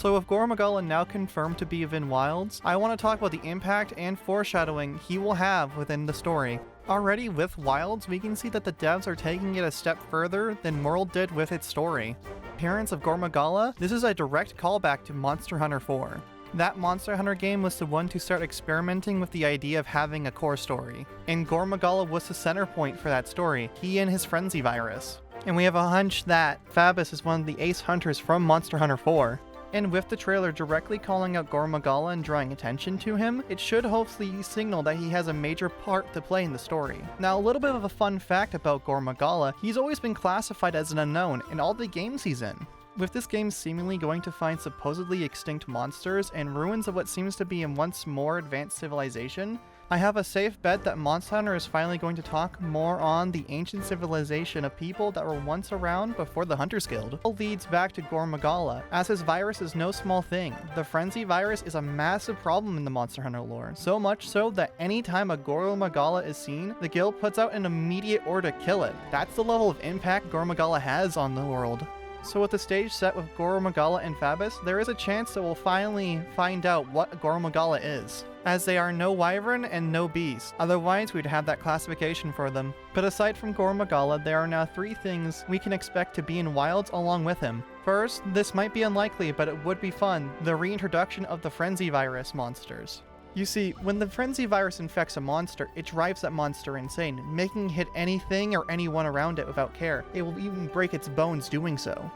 So with Gore Magala now confirmed to be within Wilds, I want to talk about the impact and foreshadowing he will have within the story. Already with Wilds, we can see that the devs are taking it a step further than World did with its story. Appearance of Gore Magala, this is a direct callback to Monster Hunter 4. That Monster Hunter game was the one to start experimenting with the idea of having a core story, and Gore Magala was the center point for that story, he and his frenzy virus. And we have a hunch that Phabis is one of the ace hunters from Monster Hunter 4. And with the trailer directly calling out Gore Magala and drawing attention to him, it should hopefully signal that he has a major part to play in the story. Now, a little bit of a fun fact about Gore Magala, he's always been classified as an unknown in all the games he's in. With this game seemingly going to find supposedly extinct monsters and ruins of what seems to be a once more advanced civilization, I have a safe bet that Monster Hunter is finally going to talk more on the ancient civilization of people that were once around before the Hunters Guild. It leads back to Gore Magala, as his virus is no small thing. The Frenzy virus is a massive problem in the Monster Hunter lore, so much so that anytime a Gore Magala is seen, the guild puts out an immediate order to kill it. That's the level of impact Gore Magala has on the world. So with the stage set with Gore Magala and Phabis, there is a chance that we'll finally find out what Gore Magala is, as they are no wyvern and no beast, otherwise we'd have that classification for them. But aside from Gore Magala, there are now 3 things we can expect to be in Wilds along with him. First, this might be unlikely, but it would be fun, the reintroduction of the Frenzy virus monsters. You see, when the Frenzy virus infects a monster, it drives that monster insane, making it hit anything or anyone around it without care. It will even break its bones doing so.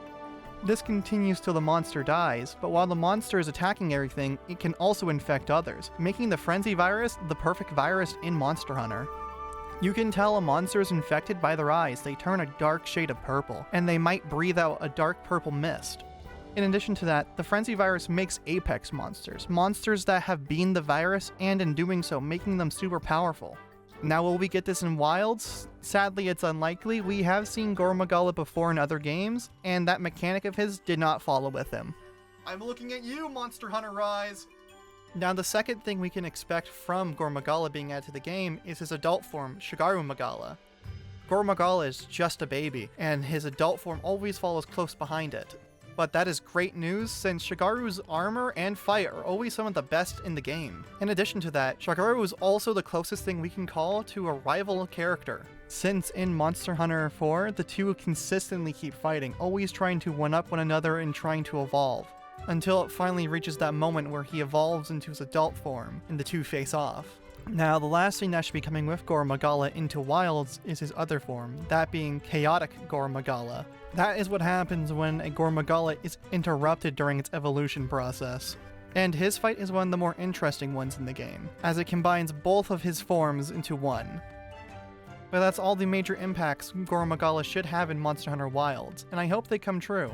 This continues till the monster dies, but while the monster is attacking everything, it can also infect others, making the Frenzy virus the perfect virus in Monster Hunter. You can tell a monster is infected by their eyes, they turn a dark shade of purple, and they might breathe out a dark purple mist. In addition to that, the Frenzy virus makes apex monsters, monsters that have beaten the virus, and in doing so, making them super powerful. Now, will we get this in Wilds? Sadly, it's unlikely. We have seen Gore Magala before in other games, and that mechanic of his did not follow with him. I'm looking at you, Monster Hunter Rise! Now, the second thing we can expect from Gore Magala being added to the game is his adult form, Shigaru Magala. Gore Magala is just a baby, and his adult form always follows close behind it. But that is great news, since Shigaru's armor and fight are always some of the best in the game. In addition to that, Shigaru is also the closest thing we can call to a rival character, since in Monster Hunter 4, the two consistently keep fighting, always trying to one-up one another and trying to evolve, until it finally reaches that moment where he evolves into his adult form, and the two face off. Now, the last thing that should be coming with Gore Magala into Wilds is his other form, that being Chaotic Gore Magala. That is what happens when a Gore Magala is interrupted during its evolution process. And his fight is one of the more interesting ones in the game, as it combines both of his forms into one. But that's all the major impacts Gore Magala should have in Monster Hunter Wilds, and I hope they come true.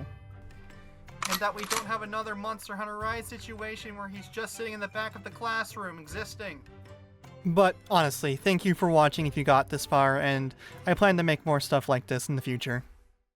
And that we don't have another Monster Hunter Rise situation where he's just sitting in the back of the classroom existing. But honestly, thank you for watching if you got this far, and I plan to make more stuff like this in the future.